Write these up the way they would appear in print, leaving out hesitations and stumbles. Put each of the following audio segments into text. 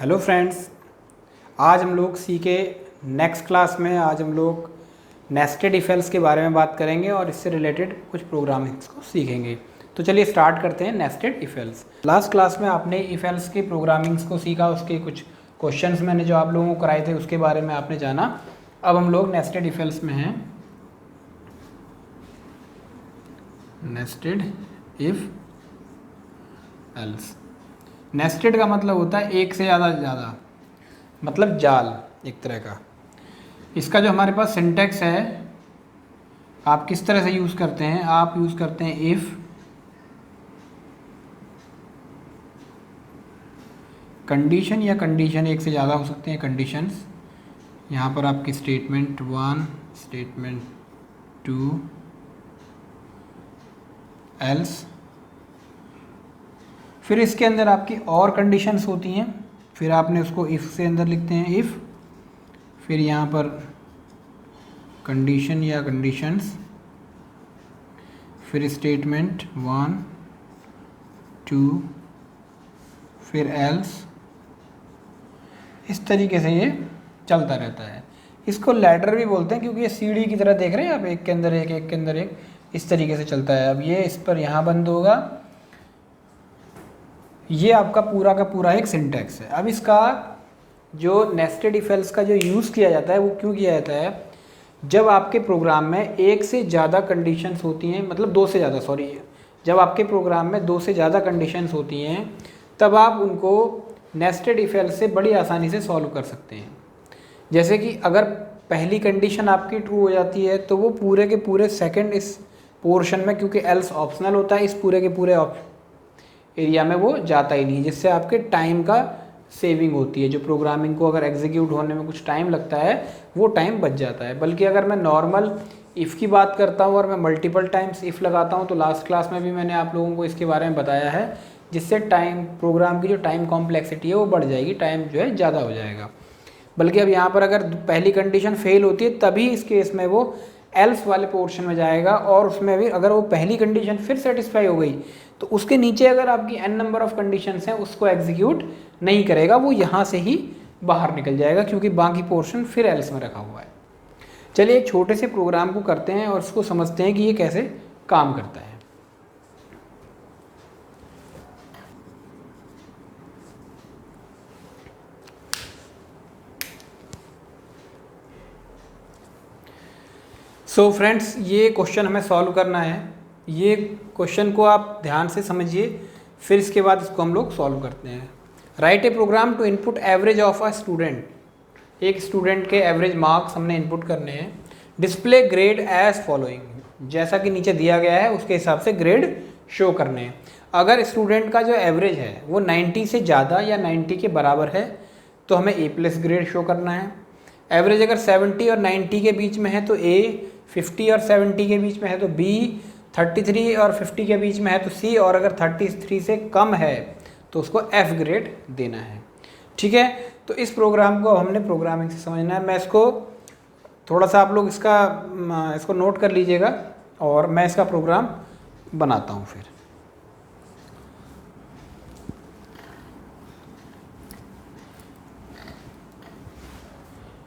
Hello friends, आज हम लोग सीखे नेक्स्ट क्लास में आज हम लोग नेस्टेड इफ एल्स के बारे में बात करेंगे और इससे रिलेटेड कुछ प्रोग्रामिंग्स को सीखेंगे। तो चलिए स्टार्ट करते हैं nested if else. Last class में आपने इफ एल्स के प्रोग्रामिंग्स को सीखा, उसके कुछ क्वेश्चंस मैंने जो आप लोगों को कराए थे उसके बारे में आपने जाना। अब हम लोग नेस्टेड इफ एल्स में हैं। नेस्टेड इफ एल्स, नेस्टेड का मतलब होता है एक से ज़्यादा, मतलब जाल एक तरह का। इसका जो हमारे पास सिंटैक्स है, आप किस तरह से यूज़ करते हैं, आप यूज़ करते हैं इफ़ कंडीशन, या कंडीशन एक से ज़्यादा हो सकते हैं कंडीशंस। यहाँ पर आपकी स्टेटमेंट 1, स्टेटमेंट 2, एल्स। फिर इसके अंदर आपकी और कंडीशंस होती हैं, फिर आपने उसको इफ़ से अंदर लिखते हैं इफ़, फिर यहाँ पर कंडीशन या कंडीशंस, फिर स्टेटमेंट 1, 2, फिर एल्स। इस तरीके से ये चलता रहता है। इसको लैडर भी बोलते हैं क्योंकि ये सीढ़ी की तरह देख रहे हैं आप, एक के अंदर एक, एक के अंदर एक, इस तरीके से चलता है। अब ये इस पर यहाँ बंद होगा। ये आपका पूरा का पूरा एक सिंटैक्स है। अब इसका जो नेस्टेड इफ एल्स का जो यूज़ किया जाता है वो क्यों किया जाता है, जब आपके प्रोग्राम में एक से ज़्यादा कंडीशंस होती हैं, मतलब दो से ज़्यादा, सॉरी, जब आपके प्रोग्राम में दो से ज़्यादा कंडीशंस होती हैं तब आप उनको नेस्टेड इफ एल्स से बड़ी आसानी से सॉल्व कर सकते हैं। जैसे कि अगर पहली कंडीशन आपकी ट्रू हो जाती है तो वो पूरे के पूरे सेकंड इस पोर्शन में, क्योंकि एल्स ऑप्शनल होता है, इस पूरे के पूरे एरिया में वो जाता ही नहीं, जिससे आपके टाइम का सेविंग होती है। जो प्रोग्रामिंग को अगर एग्जीक्यूट होने में कुछ टाइम लगता है वो टाइम बच जाता है। बल्कि अगर मैं नॉर्मल इफ़ की बात करता हूँ और मैं मल्टीपल टाइम्स इफ़ लगाता हूँ, तो लास्ट क्लास में भी मैंने आप लोगों को इसके बारे में बताया है, जिससे टाइम, प्रोग्राम की जो टाइम कॉम्प्लेक्सिटी है वो बढ़ जाएगी, टाइम जो है ज़्यादा हो जाएगा। बल्कि अब यहाँ पर अगर पहली कंडीशन फेल होती है तभी इस केस में वो एल्स वाले पोर्शन में जाएगा, और उसमें भी अगर वो पहली कंडीशन फिर सेटिस्फाई हो गई तो उसके नीचे अगर आपकी n नंबर ऑफ कंडीशंस हैं उसको एग्जीक्यूट नहीं करेगा, वो यहाँ से ही बाहर निकल जाएगा क्योंकि बाकी पोर्शन फिर एल्स में रखा हुआ है। चलिए एक छोटे से प्रोग्राम को करते हैं और उसको समझते हैं कि ये कैसे काम करता है। सो फ्रेंड्स, ये क्वेश्चन हमें सॉल्व करना है। ये क्वेश्चन को आप ध्यान से समझिए, फिर इसके बाद इसको हम लोग सॉल्व करते हैं। Write a program to input average of a student. एक स्टूडेंट के एवरेज मार्क्स हमने इनपुट करने हैं। डिस्प्ले ग्रेड एज फॉलोइंग, जैसा कि नीचे दिया गया है उसके हिसाब से ग्रेड शो करने हैं। अगर स्टूडेंट का जो एवरेज है वो 90 से ज़्यादा या 90 के बराबर है तो हमें A+ ग्रेड शो करना है। एवरेज अगर 70 और 90 के बीच में है तो A, 50 और 70 के बीच में है तो B, 33 और 50 के बीच में है तो C, और अगर 33 से कम है तो उसको F ग्रेड देना है। ठीक है, तो इस प्रोग्राम को हमने प्रोग्रामिंग से समझना है। मैं इसको थोड़ा सा, आप लोग इसको नोट कर लीजिएगा और मैं इसका प्रोग्राम बनाता हूँ। फिर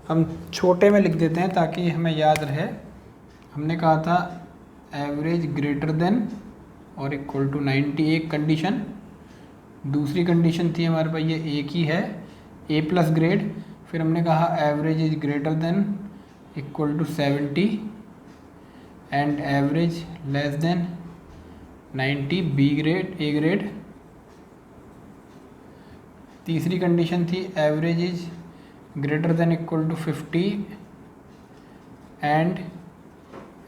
हम छोटे में लिख देते हैं ताकि हमें याद रहे। हमने कहा था एवरेज ग्रेटर देन और इक्वल टू 90 एक कंडीशन, दूसरी कंडीशन थी हमारे पास ये एक ही है, A+ ग्रेड। फिर हमने कहा average is greater than equal to 70 and average less than 90 B grade, A grade. तीसरी कंडीशन थी average is greater than equal to 50 and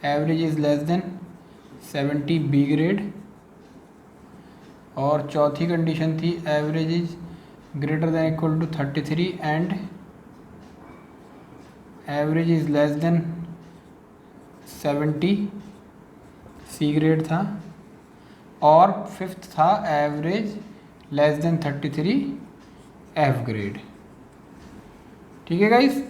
average is less than 70 B grade. और चौथी कंडीशन थी average is greater than equal to 33 and average is less than 70 C grade था। और fifth था average less than 33 F grade. ठीक है guys,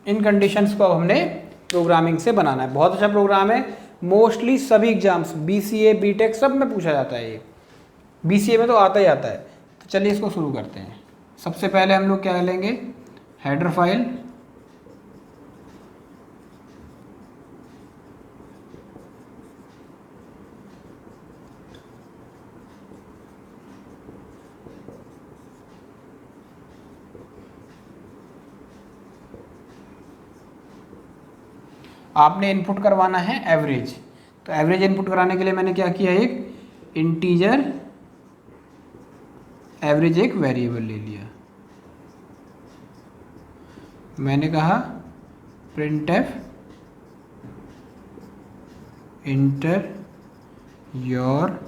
इन conditions को अब हमने प्रोग्रामिंग से बनाना है। बहुत अच्छा प्रोग्राम है, मोस्टली सभी एग्जाम्स BCA BTech सब में पूछा जाता है। ये BCA में तो आता ही आता है। तो चलिए इसको शुरू करते हैं। सबसे पहले हम लोग क्या लेंगे, हेडर फाइल, आपने इनपुट करवाना है एवरेज। तो एवरेज इनपुट कराने के लिए मैंने क्या किया, एक इंटीजर एवरेज एक वेरिएबल ले लिया। मैंने कहा printf inter your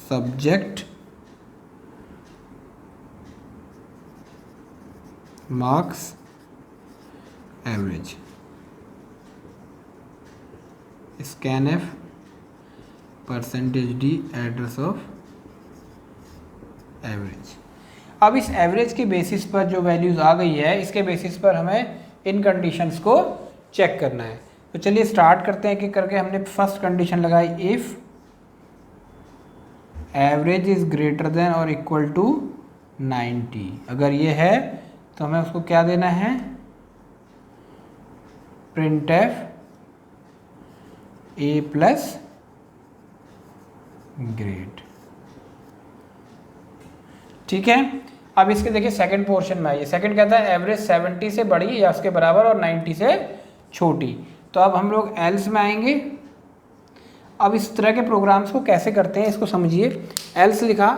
subject marks average, scanf %d address of average. अब इस एवरेज के बेसिस पर जो वैल्यूज़ आ गई है, इसके बेसिस पर हमें इन कंडीशंस को चेक करना है। तो चलिए स्टार्ट करते हैं कि करके हमने फर्स्ट कंडीशन लगाई, if average is greater than और इक्वल टू 90। अगर ये है तो हमें उसको क्या देना है, printf a प्लस ग्रेड। ठीक है। अब इसके देखिए सेकंड पोर्शन में आइए। सेकंड कहता है एवरेज 70 से बड़ी या उसके बराबर और 90 से छोटी। तो अब हम लोग एल्स में आएंगे। अब इस तरह के प्रोग्राम्स को कैसे करते हैं इसको समझिए। एल्स लिखा,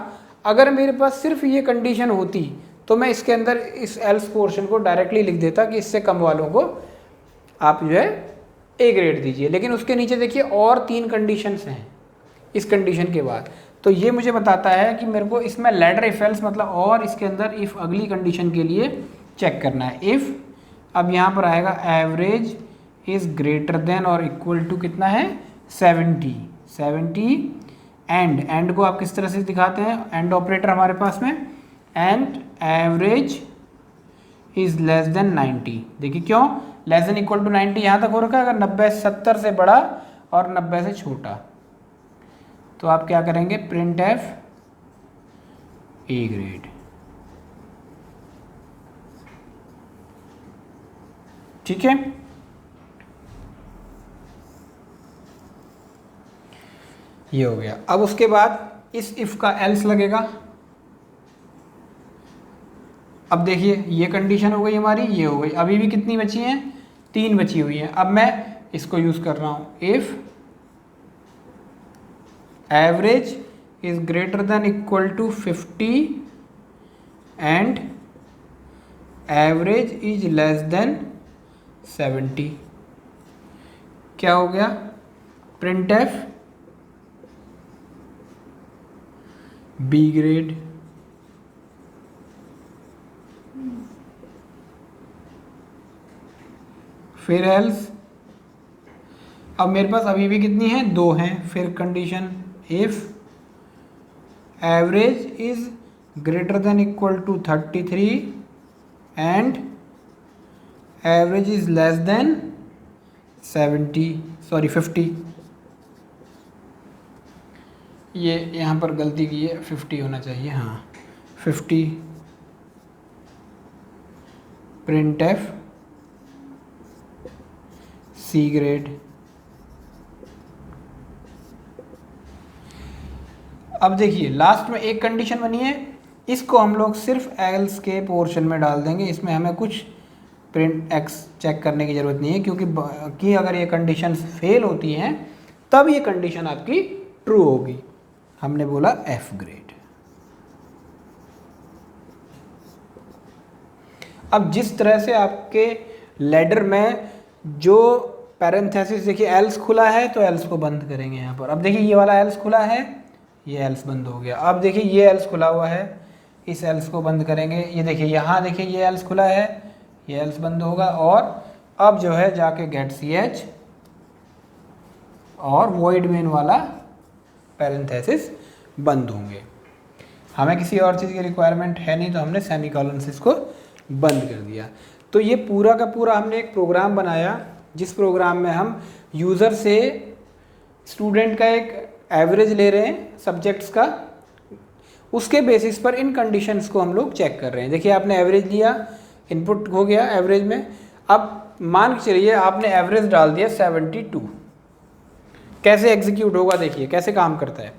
अगर मेरे पास सिर्फ ये कंडीशन होती तो मैं इसके अंदर इस एल्स पोर्शन को डायरेक्टली लिख देता कि इससे कम वालों को आप जो है ए ग्रेड दीजिए। लेकिन उसके नीचे देखिए और 3 कंडीशंस हैं इस कंडीशन के बाद। तो ये मुझे बताता है कि मेरे को इसमें लैडर इफ एल्स मतलब और इसके अंदर इफ़ अगली कंडीशन के लिए चेक करना है। इफ़ अब यहाँ पर आएगा एवरेज इज़ ग्रेटर देन और इक्वल टू कितना है 70 एंड को आप किस तरह से दिखाते हैं, एंड ऑपरेटर हमारे पास में, and average is less than 90। देखिए क्यों लेस देन इक्वल टू 90 यहाँ तक हो रखा है। अगर 90 70 से बड़ा और 90 से छोटा तो आप क्या करेंगे, printf a ग्रेड। ठीक है। ये हो गया। अब उसके बाद इस इफ का एल्स लगेगा। अब देखिए ये कंडीशन हो गई हमारी, ये हो गई। अभी भी कितनी बची हैं, 3 बची हुई हैं। अब मैं इसको यूज कर रहा हूं, if average is greater than equal to 50 and average is less than 70। क्या हो गया, printf बी ग्रेड। फिर एल्स, अब मेरे पास अभी भी कितनी है, 2 हैं। फिर condition if average is greater than equal to 33 and average is less than 50। ये यहाँ पर गलती की है, 50 होना चाहिए, हाँ 50। printf C grade. अब देखिए लास्ट में एक कंडीशन बनी है, इसको हम लोग सिर्फ एल्स के पोर्शन में डाल देंगे। इसमें हमें कुछ प्रिंट एक्स चेक करने की ज़रूरत नहीं है, क्योंकि अगर ये कंडीशंस फेल होती हैं तब ये कंडीशन आपकी ट्रू होगी। हमने बोला एफ ग्रेड। अब जिस तरह से आपके लैडर में जो पैरेंथेसिस, देखिए एल्स खुला है तो एल्स को बंद करेंगे यहाँ पर। अब देखिए ये वाला एल्स खुला है, ये एल्स बंद हो गया। अब देखिए ये एल्स खुला हुआ है, इस एल्स को बंद करेंगे। ये देखिए यहाँ देखिए ये एल्स खुला है, ये एल्स बंद होगा। और अब जो है जाके गेट ch और वॉइड मेन वाला पैरेंथेसिस बंद होंगे। हमें किसी और चीज़ की रिक्वायरमेंट है नहीं, तो हमने सेमीकोलन से इसको बंद कर दिया। तो ये पूरा का पूरा हमने एक प्रोग्राम बनाया, जिस प्रोग्राम में हम यूज़र से स्टूडेंट का एक एवरेज ले रहे हैं सब्जेक्ट्स का, उसके बेसिस पर इन कंडीशंस को हम लोग चेक कर रहे हैं। देखिए आपने एवरेज लिया, इनपुट हो गया एवरेज में, अब मान के चलिए आपने एवरेज डाल दिया 72, कैसे एग्जीक्यूट होगा देखिए कैसे काम करता है।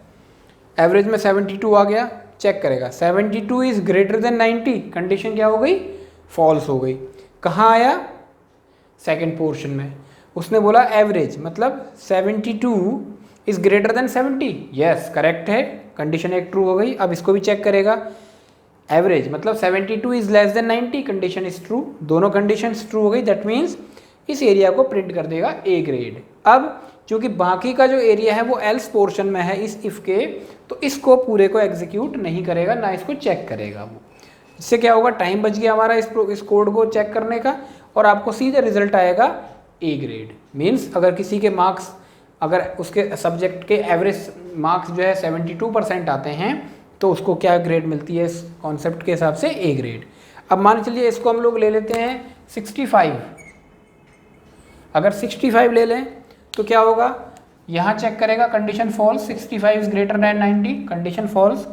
एवरेज में 72 आ गया, चेक करेगा 72 इज ग्रेटर देन 90, कंडीशन क्या हो गई, फॉल्स हो गई। कहाँ आया, सेकंड पोर्शन में, उसने बोला एवरेज मतलब 72 is greater than 70, yes correct है, कंडीशन एक ट्रू हो गई। अब इसको भी चेक करेगा, एवरेज मतलब 72 is less than 90, condition is true, दोनों कंडीशन ट्रू हो गई, दैट मीन्स इस एरिया को प्रिंट कर देगा ए ग्रेड। अब क्योंकि बाकी का जो एरिया है वो एल्स पोर्शन में है इस इफ के, तो इसको पूरे को एग्जीक्यूट नहीं करेगा, ना इसको चेक करेगा वो। इससे क्या होगा, टाइम बच गया हमारा इस कोड को चेक करने का, और आपको सीधे रिजल्ट आएगा ए ग्रेड। मीन्स अगर किसी के मार्क्स, अगर उसके सब्जेक्ट के एवरेज मार्क्स जो है 72% आते हैं तो उसको क्या ग्रेड मिलती है इस कॉन्सेप्ट के हिसाब से, ए ग्रेड। अब मान चलिए इसको हम लोग ले लेते हैं 65, अगर 65 ले लें तो क्या होगा, यहाँ चेक करेगा condition false, 65 is greater than 90, condition false,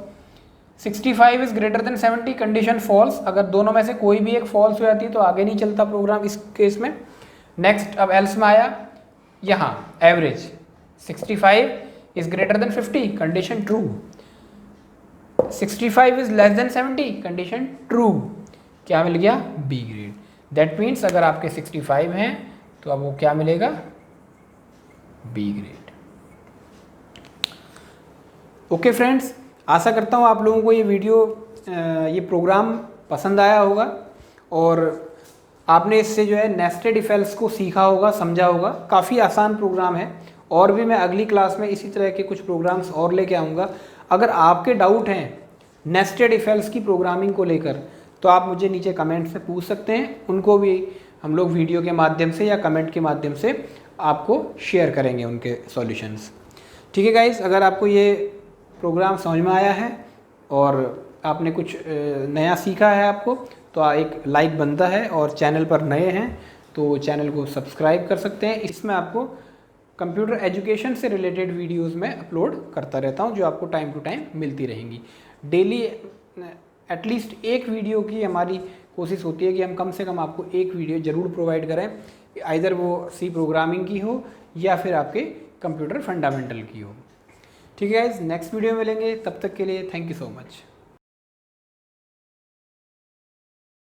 65 is greater than 70, condition false. अगर दोनों में से कोई भी एक फॉल्स हो जाती है तो आगे नहीं चलता प्रोग्राम इस केस में। नेक्स्ट अब एल्स में आया, यहाँ average 65 is greater then 50, condition true, 65 is less than 70, condition true, क्या मिल गया, बी ग्रेड। दैट मीन्स अगर आपके 65 हैं तो अब वो क्या मिलेगा, बी ग्रेड। ओके फ्रेंड्स, आशा करता हूँ आप लोगों को ये वीडियो ये प्रोग्राम पसंद आया होगा और आपने इससे जो है नेस्टेड इफ एल्स को सीखा होगा, समझा होगा। काफ़ी आसान प्रोग्राम है, और भी मैं अगली क्लास में इसी तरह के कुछ प्रोग्राम्स और लेके आऊँगा। अगर आपके डाउट हैं नेस्टेड इफ एल्स की प्रोग्रामिंग को लेकर तो आप मुझे नीचे कमेंट से पूछ सकते हैं, उनको भी हम लोग वीडियो के माध्यम से या कमेंट के माध्यम से आपको शेयर करेंगे उनके सॉल्यूशंस। ठीक है गाइस, अगर आपको ये प्रोग्राम समझ में आया है और आपने कुछ नया सीखा है आपको, तो एक लाइक बनता है, और चैनल पर नए हैं तो चैनल को सब्सक्राइब कर सकते हैं। इसमें आपको कंप्यूटर एजुकेशन से रिलेटेड वीडियोस में अपलोड करता रहता हूं, जो आपको टाइम टू टाइम मिलती रहेंगी। डेली एटलीस्ट एक वीडियो की हमारी कोशिश होती है कि हम कम से कम आपको एक वीडियो ज़रूर प्रोवाइड करें, आइदर वो सी प्रोग्रामिंग की हो या फिर आपके कंप्यूटर फंडामेंटल की हो। ठीक है गाइस, नेक्स्ट वीडियो में मिलेंगे, तब तक के लिए थैंक यू सो मच।